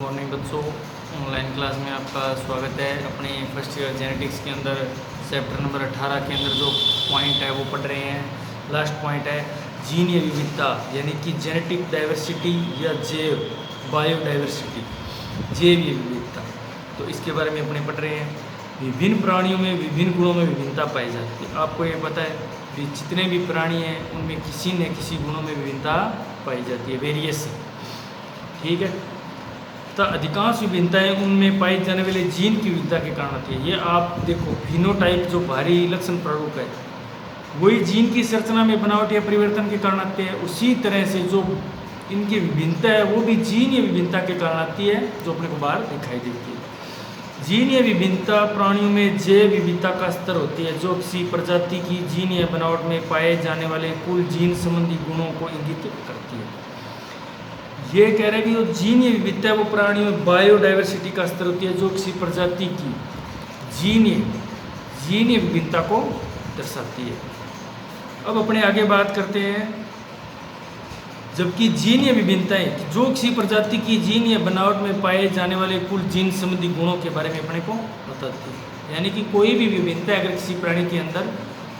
Morning बच्चों, online class में आपका स्वागत है। अपने फर्स्ट ईयर जेनेटिक्स के अंदर चैप्टर नंबर 18 के अंदर जो पॉइंट है वो पढ़ रहे हैं। लास्ट पॉइंट है जीनीय विविधता, यानी कि जेनेटिक डाइवर्सिटी या जैव बायोडाइवर्सिटी, जैवीय विविधता। तो इसके बारे में अपने पढ़ रहे हैं। विभिन्न प्राणियों में विभिन्न गुणों में विभिन्नता पाई जाती है। आपको ये पता है कि जितने भी प्राणी हैं उनमें किसी न किसी गुणों में विभिन्नता पाई जाती है, वेरिएशन। ठीक है, तो अधिकांश विभिन्नताएं उनमें पाई जाने वाले जीन की विविधता के कारण आती है। ये आप देखो, फिनोटाइप जो बाहरी लक्षण प्रारूप है वही जीन की संरचना में बनावट या परिवर्तन के कारण आते हैं। उसी तरह से जो इनकी विभिन्नता है वो भी जीन या विभिन्नता के कारण आती है, जो अपने को बाहर दिखाई देती है। जीन या विभिन्नता प्राणियों में जैव विविधता का स्तर होती है, जो किसी प्रजाति की जीन या बनावट में पाए जाने वाले कुल जीन संबंधी गुणों को इंगित करती है। ये कह रहे हैं कि जो जीन या विविधता है वो प्राणियों में बायोडाइवर्सिटी का स्तर होती है, जो किसी प्रजाति की जीन या विभिन्नता को दर्शाती है। अब अपने आगे बात करते हैं। जबकि जीन या विभिन्नताएं जो किसी प्रजाति की जीन या बनावट में पाए जाने वाले कुल जीन संबंधी गुणों के बारे में अपने को बताती है। यानी कि कोई भी विभिन्नता अगर किसी प्राणी के अंदर,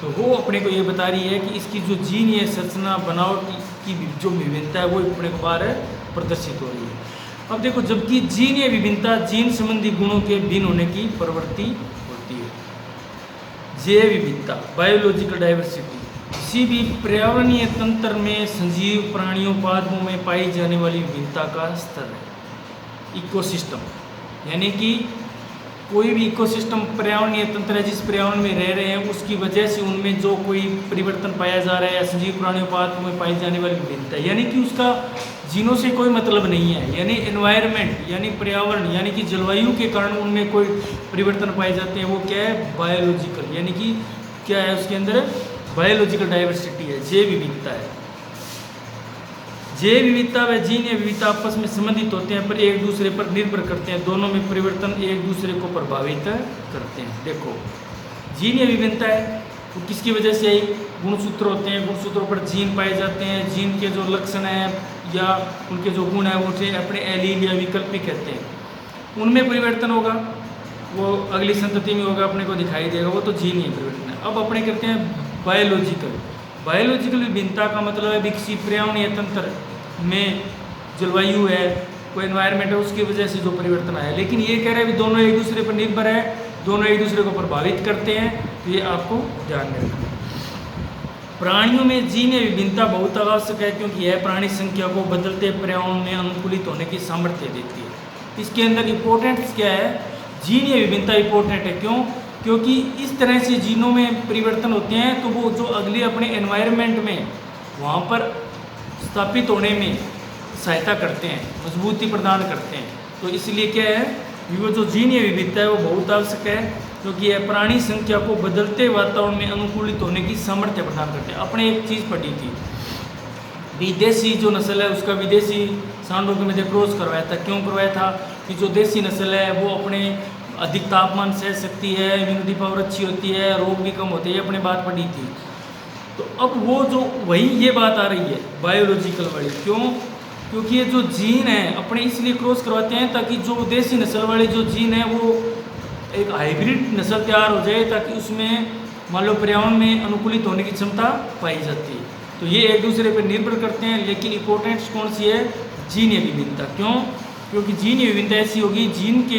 तो वो अपने को ये बता रही है कि इसकी जो जीन या संरचना बनावट की जो विभिन्नता है वो अपने को बाहर प्रदर्शित हो रही है। अब देखो, जबकि जीन या विभिन्नता जीन संबंधी गुणों के भिन्न होने की प्रवृत्ति होती है। जैव विविधता, बायोलॉजिकल डाइवर्सिटी, किसी भी पर्यावरणीय तंत्र में सजीव प्राणियों पादपों में पाई जाने वाली विविधता का स्तर है। इकोसिस्टम, यानी कि कोई भी इकोसिस्टम पर्यावरणीय तंत्र है, जिस पर्यावरण में रह रहे हैं उसकी वजह से उनमें जो कोई परिवर्तन पाया जा रहा है, या सजीव प्राणियों पादपों में पाई जाने वाली विभिन्नता, यानी कि उसका जीनों से कोई मतलब नहीं है। यानी एनवायरनमेंट, यानी पर्यावरण, यानी कि जलवायु के कारण उनमें कोई परिवर्तन पाए जाते हैं, वो क्या है? बायोलॉजिकल, यानी कि क्या है उसके अंदर? बायोलॉजिकल डाइवर्सिटी है, जैव विविधता है। जैव विविधता व जीन या विविधता आपस में संबंधित होते हैं, पर एक दूसरे पर निर्भर करते हैं। दोनों में परिवर्तन एक दूसरे को प्रभावित करते हैं। देखो, जीन या विभिन्नता है वो किसकी वजह से आई? गुणसूत्र होते हैं, गुणसूत्रों पर जीन पाए जाते हैं। जीन के जो लक्षण हैं या उनके जो गुण हैं उसे अपने एलील या विकल्प भी कहते हैं। उनमें परिवर्तन होगा, वो अगली संतति में होगा, अपने को दिखाई देगा, वो तो जीन ही परिवर्तन है। अब अपने कहते हैं बायोलॉजिकल विभिन्नता का मतलब है विकसित पर्यावरणीय तंत्र में जलवायु है, कोई एनवायरनमेंट है, उसकी वजह से जो परिवर्तन आया। लेकिन ये कह रहे हैं कि दोनों एक दूसरे पर निर्भर है, दोनों एक दूसरे को प्रभावित करते हैं, तो ये आपको ध्यान में रखना है। प्राणियों में जीन या विभिन्नता बहुत आवश्यक है, क्योंकि यह प्राणी संख्या को बदलते पर्यावरण में अनुकूलित होने की सामर्थ्य देती है। इसके अंदर इम्पोर्टेंस क्या है? जीन या विभिन्नता इम्पोर्टेंट है। क्यों? क्योंकि इस तरह से जीनों में परिवर्तन होते हैं तो वो जो अगले अपने एनवायरनमेंट में वहाँ पर स्थापित होने में सहायता करते हैं, मजबूती प्रदान करते हैं। तो इसलिए क्या है, वो जो जीन या विविधता है वो बहुत आवश्यक है, क्योंकि यह प्राणी संख्या को बदलते वातावरण में अनुकूलित होने की सामर्थ्य प्रदान करते हैं। अपने एक चीज़ पढ़ी थी, विदेशी जो नस्ल है उसका विदेशी सांडों के मध्य क्रॉस करवाया था। क्यों करवाया था? कि जो देसी नस्ल है वो अपने अधिक तापमान सह सकती है, इम्यूनिटी पावर अच्छी होती है, रोग भी कम होते हैं, अपने बात पढ़ी थी। तो अब वो जो वही ये बात आ रही है बायोलॉजिकल वाली। क्यों? क्योंकि ये जो जीन है अपने इसलिए क्रॉस करवाते हैं ताकि जो देसी नस्ल वाले जो जीन है वो एक हाइब्रिड नस्ल तैयार हो जाए, ताकि उसमें मान लो पर्यावरण में अनुकूलित होने की क्षमता पाई जाती है। तो ये एक दूसरे पर निर्भर करते हैं। लेकिन इम्पोर्टेंट कौन सी है? जीन या विभिन्नता। क्यों? क्योंकि जीन या विभिन्नता ऐसी होगी, जीन के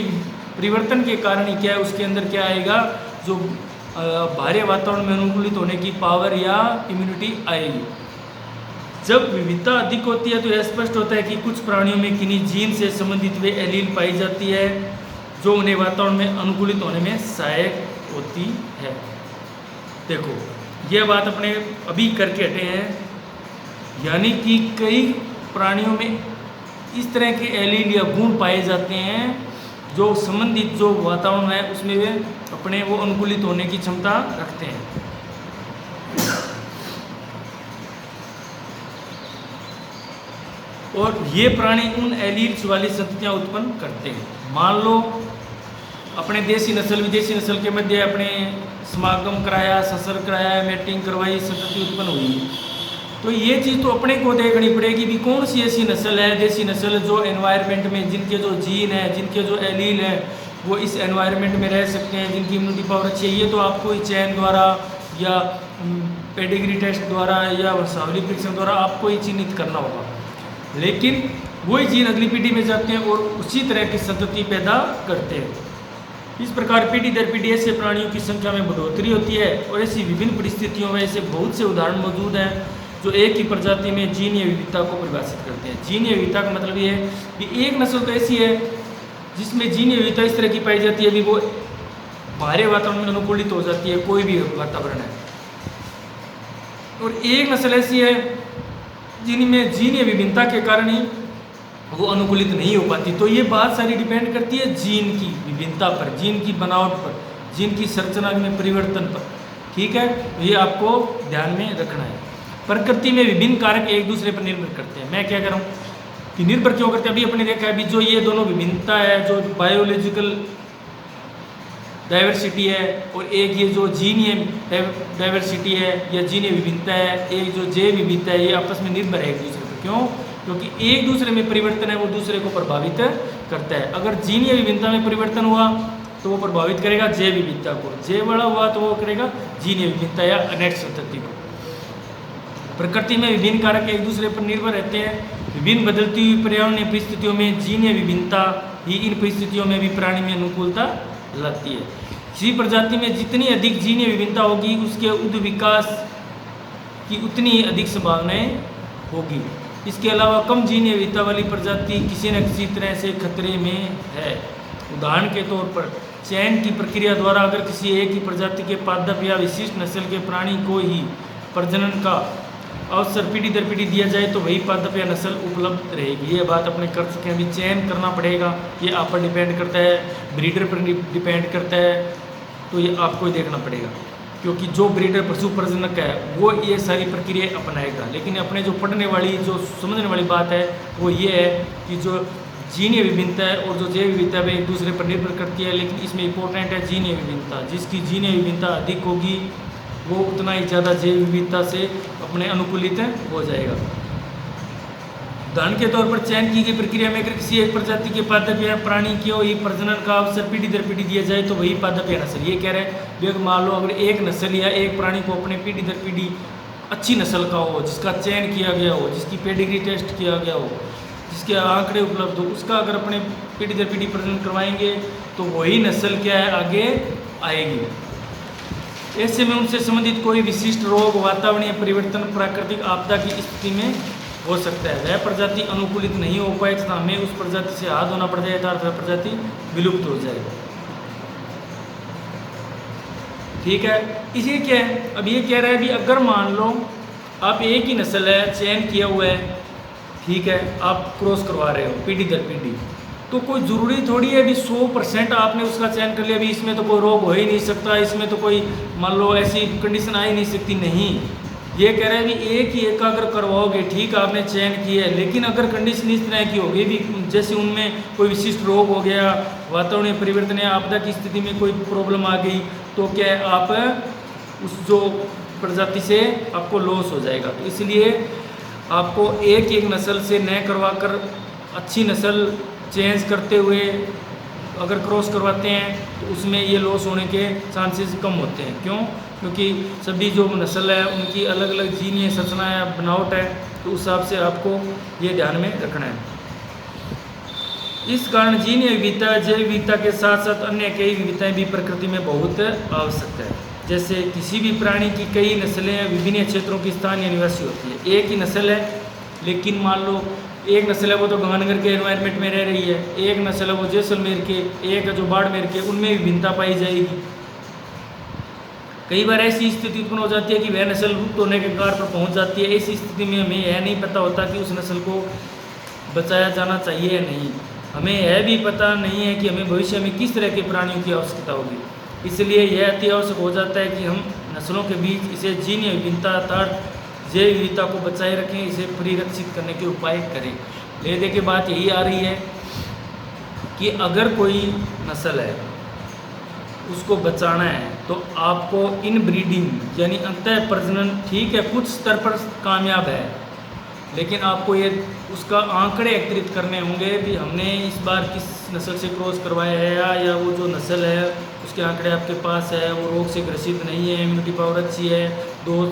परिवर्तन के कारण ही क्या है, उसके अंदर क्या आएगा, जो बाहरी वातावरण में अनुकूलित होने की पावर या इम्यूनिटी आएगी। जब विविधता अधिक होती है तो यह स्पष्ट होता है कि कुछ प्राणियों में किन्हीं जीन से संबंधित वे एलील पाई जाती है, जो उन्हें वातावरण में अनुकूलित होने में सहायक होती है। देखो, यह बात अपने अभी करके हटे हैं, यानी कि कई प्राणियों में इस तरह के एलील या गुण पाए जाते हैं जो संबंधित जो वातावरण है उसमें वे अपने वो अनुकूलित होने की क्षमता रखते हैं। और ये प्राणी उन एलील्स वाली संततियाँ उत्पन्न करते हैं। मान लो अपने देसी नस्ल विदेशी नस्ल के मध्य अपने समागम कराया, संसर्ग कराया, मैटिंग करवाई, संतति उत्पन्न हुई। तो ये चीज़ तो अपने को देखनी पड़ेगी भी कौन सी ऐसी नस्ल है, देसी नस्ल जो एनवायरनमेंट में जिनके जो जीन है, जिनके जो एलील है वो इस एनवायरनमेंट में रह सकते हैं, जिनकी इम्यूनिटी पावर अच्छी है। ये तो आपको चयन द्वारा या पेडिग्री टेस्ट द्वारा या वंशावली परीक्षण द्वारा आपको ही चिन्हित करना होगा, लेकिन वही जीन अगली पीढ़ी में जाते हैं और उसी तरह की संतति पैदा करते हैं। इस प्रकार पीढ़ी दर पीढ़ी ऐसे प्राणियों की संख्या में बढ़ोतरी होती है और ऐसी विभिन्न परिस्थितियों में ऐसे बहुत से उदाहरण मौजूद हैं जो एक ही प्रजाति में जीनीय विविधता को परिभाषित करते हैं। जीनीय विविधता का मतलब ये है कि एक नस्ल तो ऐसी है जिसमें जीनीय विविधता इस तरह की पाई जाती है भी वो बाहरी वातावरण में अनुकूलित हो जाती है, कोई भी वातावरण है, और एक नस्ल ऐसी है जिनमें जीनीय विभिन्नता के कारण ही वो अनुकूलित नहीं हो पाती। तो ये बात सारी डिपेंड करती है जीन की विभिन्नता पर, जीन की बनावट पर, जीन की संरचना में परिवर्तन पर। ठीक है, तो ये आपको ध्यान में रखना है। प्रकृति में विभिन्न कारक एक दूसरे पर निर्भर करते हैं। मैं क्या कह रहा हूँ कि निर्भर क्यों करते हैं, अभी अपने देखा है अभी जो ये दोनों विभिन्नता है, जो बायोलॉजिकल डाइवर्सिटी है और एक ये जो जीनीय डाइवर्सिटी है या जीनीय विभिन्नता है, एक जो जैव विविधता है, ये आपस में निर्भर है एक दूसरे पर। क्यों? क्योंकि एक दूसरे में परिवर्तन है वो दूसरे को प्रभावित करता है। अगर जीनीय विभिन्नता में परिवर्तन हुआ तो वो प्रभावित करेगा जैव विविधता को, जैव बड़ा हुआ तो वो करेगा जीनीय विभिन्नता या अनेक संतति को। प्रकृति में विभिन्न कारक एक दूसरे पर निर्भर रहते हैं। विभिन्न बदलती हुई पर्यावरणीय परिस्थितियों में जीनीय विभिन्नता ही इन परिस्थितियों में भी प्राणी में अनुकूलता लाती है। किसी प्रजाति में जितनी अधिक जीनीय विभिन्नता होगी उसके उद विकास की उतनी अधिक संभावनाएं होगी। इसके अलावा कम जीनीय विविधता वाली प्रजाति किसी न किसी तरह से खतरे में है। उदाहरण के तौर पर चयन की प्रक्रिया द्वारा अगर किसी एक ही प्रजाति के पादप या विशिष्ट नस्ल के प्राणी को ही प्रजनन का अवसर पीढ़ी दर पीढ़ी दिया जाए तो वही पादप या नस्ल उपलब्ध रहेगी। ये बात अपने कर सकें, अभी चयन करना पड़ेगा, ये आप पर डिपेंड करता है, ब्रीडर पर डिपेंड करता है, तो ये आपको ही देखना पड़ेगा क्योंकि जो ब्रीडर पशु प्रजनक है वो ये सारी प्रक्रिया अपनाएगा। लेकिन अपने जो पढ़ने वाली जो समझने वाली बात है वो ये है कि जो जीनीय विभिन्नता है और जो जैव विविधता है एक दूसरे पर निर्भर करती है, लेकिन इसमें इंपॉर्टेंट है जीनीय विभिन्नता। जिसकी जीनीय विभिन्नता अधिक होगी वो उतना ही ज़्यादा जैव विविधता से अपने अनुकूलित हो जाएगा। उदाहरण के तौर पर चयन की गई प्रक्रिया में अगर किसी एक प्रजाति के पादप या प्राणी की ही प्रजनन का अवसर पीढ़ी दर पीढ़ी दिया जाए तो वही पादप या नस्ल, ये कह रहे हैं मान लो अगर एक नस्ल या एक प्राणी को अपने पीढ़ी दर पीढ़ी अच्छी नस्ल का हो, जिसका चयन किया गया हो, जिसकी पेडिग्री टेस्ट किया गया हो, जिसके आंकड़े उपलब्ध हो, उसका अगर अपने पीढ़ी दर पीढ़ी प्रजनन करवाएंगे तो वही नस्ल क्या है आगे आएगी। ऐसे में उनसे संबंधित कोई विशिष्ट रोग, वातावरणीय परिवर्तन, प्राकृतिक आपदा की स्थिति में हो सकता है। वह प्रजाति अनुकूलित नहीं हो पाए तथा हमें उस प्रजाति से हाथ धोना पड़ जाए तो वह प्रजाति विलुप्त हो जाएगी। ठीक है, इसे क्या है, अब ये कह रहा है भी अगर मान लो आप एक ही नस्ल है, चयन किया हुआ है, ठीक है, आप क्रॉस करवा रहे हो पीढ़ी दर पीढ़ी, तो कोई ज़रूरी थोड़ी है भी 100% आपने उसका चयन कर लिया, अभी इसमें तो कोई रोग हो ही नहीं सकता, इसमें तो कोई मान लो ऐसी कंडीशन आ ही नहीं सकती। नहीं, ये कह रहे हैं भी एक ही एक अगर करवाओगे, ठीक आपने चयन किया है, लेकिन अगर कंडीशन इस तरह की होगी भी जैसे उनमें कोई विशिष्ट रोग हो गया, वातावरणीय परिवर्तन या आपदा की स्थिति में कोई प्रॉब्लम आ गई, तो क्या आप उस जो प्रजाति से आपको लॉस हो जाएगा। तो इसलिए आपको एक एक नस्ल से न करवा कर अच्छी नस्ल चेंज करते हुए अगर क्रॉस करवाते हैं तो उसमें ये लॉस होने के चांसेस कम होते हैं। क्यों? क्योंकि सभी जो नस्ल है उनकी अलग अलग जीनीय संरचना है, बनावट है, तो उस हिसाब से आपको ये ध्यान में रखना है। इस कारण जीनीय विविधता, जैव विविधता के साथ साथ अन्य कई विविधताएं भी प्रकृति में बहुत आवश्यक है। जैसे किसी भी प्राणी की कई नस्लें विभिन्न क्षेत्रों की स्थानीय निवासी होती है। एक ही नस्ल है लेकिन मान लो एक नस्ल है वो तो गंगानगर के एनवायरनमेंट में रह रही है, एक नस्ल है वो जैसलमेर के, एक है जो बाड़मेर के, उनमें विभिन्नता पाई जाएगी। कई बार ऐसी स्थिति उत्पन्न हो जाती है कि वह नस्ल लुप्त होने के कगार पर पहुंच जाती है। ऐसी स्थिति में हमें यह नहीं पता होता कि उस नस्ल को बचाया जाना चाहिए या नहीं। हमें यह भी पता नहीं है कि हमें भविष्य में किस तरह के प्राणियों की आवश्यकता होगी। इसलिए यह अति आवश्यक हो जाता है कि हम नस्लों के बीच इसे जीनीय विभिन्नता अर्थात जैव विविधता को बचाए रखें, इसे परिरक्षित करने के उपाय करें। लेने की बात यही आ रही है कि अगर कोई नस्ल है उसको बचाना है तो आपको इन ब्रीडिंग यानी अंतः प्रजनन ठीक है कुछ स्तर पर कामयाब है, लेकिन आपको ये उसका आंकड़े एकत्रित करने होंगे भी हमने इस बार किस नस्ल से क्रॉस करवाया है, या वो जो नस्ल है उसके आंकड़े आपके पास है, वो रोग से ग्रसित नहीं है, इम्यूनिटी पावर अच्छी है, 2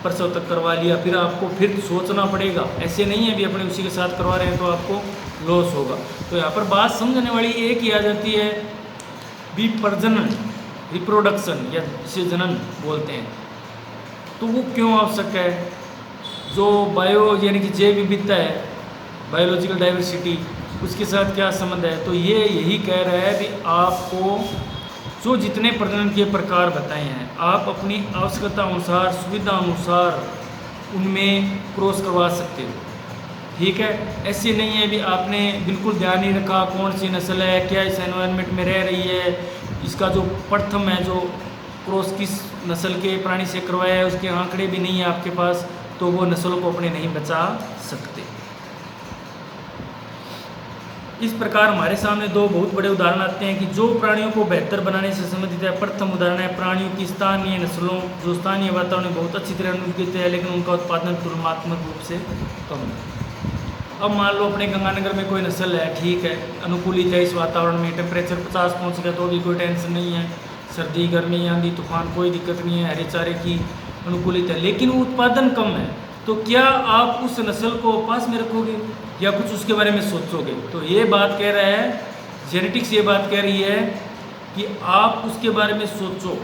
प्रसव तक करवा लिया, फिर आपको फिर सोचना पड़ेगा। ऐसे नहीं है भी अपने उसी के साथ करवा रहे हैं तो आपको लॉस होगा। तो यहाँ पर बात समझने वाली एक ही आ जाती है भी प्रजनन, रिप्रोडक्शन या जिसे जनन बोलते हैं, तो वो क्यों आवश्यक है। जो बायो यानी कि जैव विविधता है, बायोलॉजिकल डाइवर्सिटी, उसके साथ क्या संबंध है। तो ये यही कह रहा है कि आपको जो जितने प्रजनन के प्रकार बताए हैं आप अपनी आवश्यकता अनुसार सुविधा अनुसार उनमें क्रॉस करवा सकते हो, ठीक है। ऐसे नहीं है भी आपने बिल्कुल ध्यान नहीं रखा कौन सी नस्ल है, क्या इस एनवायरनमेंट में रह रही है, इसका जो प्रथम है जो क्रॉस किस नस्ल के प्राणी से करवाया है उसके आंकड़े भी नहीं है आपके पास, तो वो नस्लों को अपने नहीं बचा सकते। इस प्रकार हमारे सामने 2 बहुत बड़े उदाहरण आते हैं कि जो प्राणियों को बेहतर बनाने से संबंधित है। प्रथम उदाहरण है प्राणियों की स्थानीय नस्लों, जो स्थानीय वातावरण में बहुत अच्छी तरह अनुकूलित है लेकिन उनका उत्पादन तुलनात्मक रूप से कम है। अब मान लो अपने गंगानगर में कोई नस्ल है, ठीक है, अनुकूलित है इस वातावरण में, टेम्परेचर 50 पहुँच गया तो भी कोई टेंशन नहीं है, सर्दी गर्मी आंधी तूफान कोई दिक्कत नहीं है, हरे चारे की अनुकूलित है, लेकिन वो उत्पादन कम है। तो क्या आप उस नस्ल को पास में रखोगे या कुछ उसके बारे में सोचोगे। तो ये बात कह रहा है जेनेटिक्स, ये बात कह रही है कि आप उसके बारे में सोचो,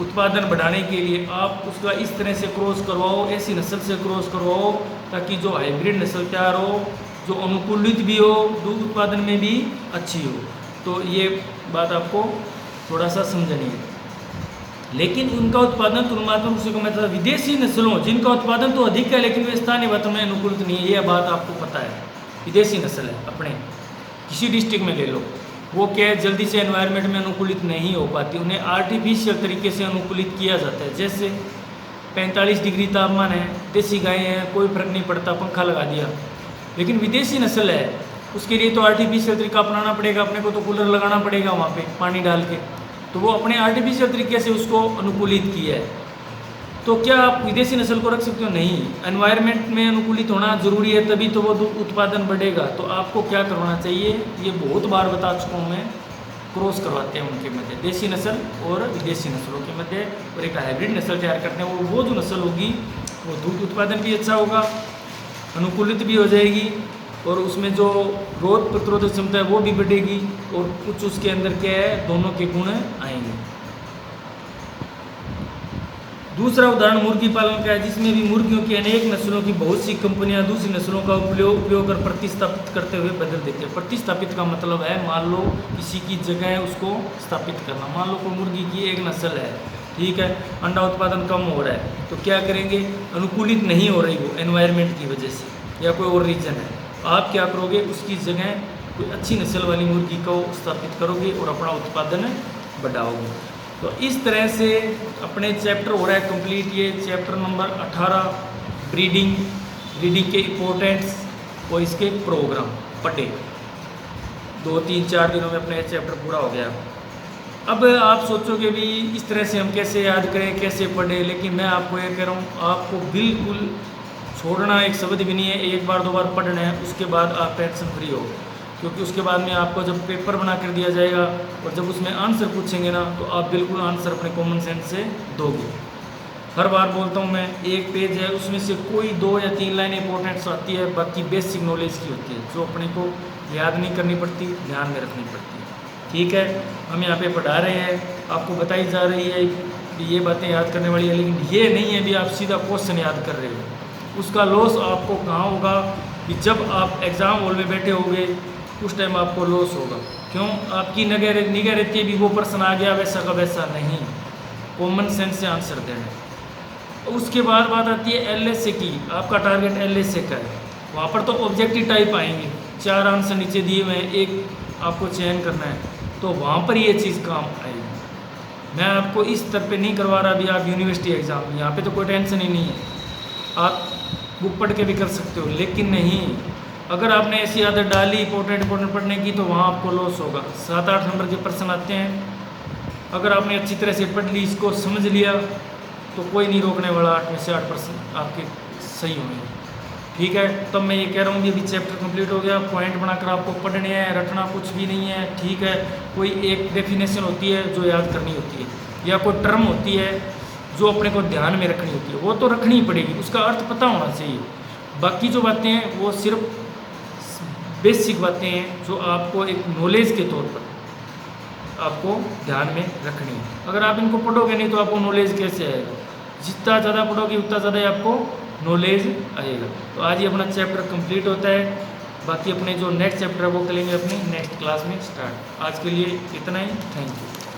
उत्पादन बढ़ाने के लिए आप उसका इस तरह से क्रॉस करवाओ, ऐसी नस्ल से क्रॉस करवाओ ताकि जो हाइब्रिड नस्ल तैयार हो, जो अनुकूलित भी हो, दूध उत्पादन में भी अच्छी हो। तो ये बात आपको थोड़ा सा समझनी है। लेकिन उनका उत्पादन तुलनात्मक रूप से कम है। विदेशी नस्लों जिनका उत्पादन तो अधिक है लेकिन वे स्थानीय वातावरण में अनुकूलित नहीं है, यह बात आपको पता है। विदेशी नस्ल है अपने किसी डिस्ट्रिक्ट में ले लो, वो क्या है जल्दी से एनवायरनमेंट में अनुकूलित नहीं हो पाती, उन्हें आर्टिफिशियल तरीके से अनुकूलित किया जाता है। जैसे 45 डिग्री तापमान है, देसी गाय है, कोई फर्क नहीं पड़ता, पंखा लगा दिया। लेकिन विदेशी नस्ल है उसके लिए तो आर्टिफिशियल तरीका अपनाना पड़ेगा, अपने को तो कूलर लगाना पड़ेगा वहाँ पे पानी डाल के, तो वो अपने आर्टिफिशियल तरीके से उसको अनुकूलित किया है। तो क्या आप विदेशी नस्ल को रख सकते हो? नहीं, एनवायरनमेंट में अनुकूलित होना जरूरी है, तभी तो वो उत्पादन बढ़ेगा। तो आपको क्या करना चाहिए, ये बहुत बार बता चुका हूँ मैं, क्रॉस करवाते हैं उनके मध्य, देसी नस्ल और विदेशी नस्लों के मध्य, और एक हाइब्रिड नस्ल तैयार करते हैं। वो जो नस्ल होगी वो दूध उत्पादन भी अच्छा होगा, अनुकूलित भी हो जाएगी, और उसमें जो रोग प्रतिरोधक क्षमता है वो भी बढ़ेगी, और कुछ उसके अंदर क्या है दोनों के गुण आएंगे। दूसरा उदाहरण मुर्गी पालन का है, जिसमें भी मुर्गियों की अनेक नस्लों की बहुत सी कंपनियां दूसरी नस्लों का उपयोग कर प्रतिस्थापित करते हुए बदल देते हैं। प्रतिस्थापित का मतलब है मान लो किसी की जगह उसको स्थापित करना। मान लो कोई मुर्गी की एक नस्ल है, ठीक है, अंडा उत्पादन कम हो रहा है, तो क्या करेंगे, अनुकूलित नहीं हो रही वो एनवायरनमेंट की वजह से या कोई और रीजन है, आप क्या करोगे, उसकी जगह कोई अच्छी नस्ल वाली मुर्गी को स्थापित करोगे और अपना उत्पादन बढ़ाओगे। तो इस तरह से अपने चैप्टर हो रहा है कंप्लीट, ये चैप्टर नंबर 18 ब्रीडिंग के इम्पोर्टेंस और इसके प्रोग्राम पढ़े। 2-3-4 दिनों में अपने चैप्टर पूरा हो गया। अब आप सोचोगे भी इस तरह से हम कैसे याद करें, कैसे पढ़ें, लेकिन मैं आपको ये कह रहा हूँ, आपको बिल्कुल छोड़ना एक शब्द भी नहीं है, 1 बार 2 बार पढ़ना है, उसके बाद आप टेंशन फ्री हो। क्योंकि उसके बाद में आपको जब पेपर बना कर दिया जाएगा और जब उसमें आंसर पूछेंगे ना, तो आप बिल्कुल आंसर अपने कॉमन सेंस से दोगे। हर बार बोलता हूँ मैं, एक पेज है उसमें से कोई 2 या 3 लाइनें इंपॉर्टेंट्स आती है, बाकी बेसिक नॉलेज की होती है जो अपने को याद नहीं करनी पड़ती, ध्यान में रखनी पड़ती है। ठीक है, हम यहाँ पे पढ़ा रहे हैं, आपको बताई जा रही है कि ये बातें याद करने वाली है, लेकिन ये नहीं है भी आप सीधा क्वेश्चन याद कर रहे हो। उसका लॉस आपको कहाँ होगा कि जब आप एग्ज़ाम हॉल में बैठे होगे उस टाइम आपको लॉस होगा। क्यों? आपकी निगाह रहती है भी वो प्रश्न आ गया वैसा का वैसा नहीं, कॉमन सेंस से आंसर देना। उसके बाद बात आती है LSA की, आपका टारगेट LSA का है, वहाँ पर तो ऑब्जेक्टिव टाइप आएंगे, 4 आंसर नीचे दिए हुए हैं, एक आपको चयन करना है, तो वहाँ पर ये चीज़ काम आएगी। मैं आपको इस स्तर पे नहीं करवा रहा अभी आप यूनिवर्सिटी एग्ज़ाम, यहाँ पे तो कोई टेंशन ही नहीं है, आप बुक पढ़ के भी कर सकते हो। लेकिन नहीं, अगर आपने ऐसी आदत डाली इंपॉर्टेंट पढ़ने की, तो वहाँ आपको लॉस होगा। 7-8 नंबर के प्रश्न आते हैं, अगर आपने अच्छी तरह से पढ़ ली, इसको समझ लिया, तो कोई नहीं रोकने वाला, 8 में से 8% आपके सही होंगे। ठीक है, तब मैं ये कह रहा हूँ कि अभी चैप्टर कंप्लीट हो गया, पॉइंट बनाकर आपको पढ़ने हैं, रटना कुछ भी नहीं है। ठीक है, कोई एक डेफिनेशन होती है जो याद करनी होती है, या कोई टर्म होती है जो अपने को ध्यान में रखनी होती है, वो तो रखनी ही पड़ेगी, उसका अर्थ पता होना चाहिए। बाकी जो बातें हैं वो सिर्फ बेसिक बातें हैं जो आपको एक नॉलेज के तौर पर आपको ध्यान में रखनी है। अगर आप इनको पढ़ोगे नहीं तो आपको नॉलेज कैसे आएगा? जितना ज़्यादा पढ़ोगे उतना ज़्यादा ही आपको नॉलेज आएगा। तो आज ये अपना चैप्टर कंप्लीट होता है, बाकी अपने जो नेक्स्ट चैप्टर है वो करेंगे अपनी नेक्स्ट क्लास में स्टार्ट। आज के लिए इतना ही, थैंक यू।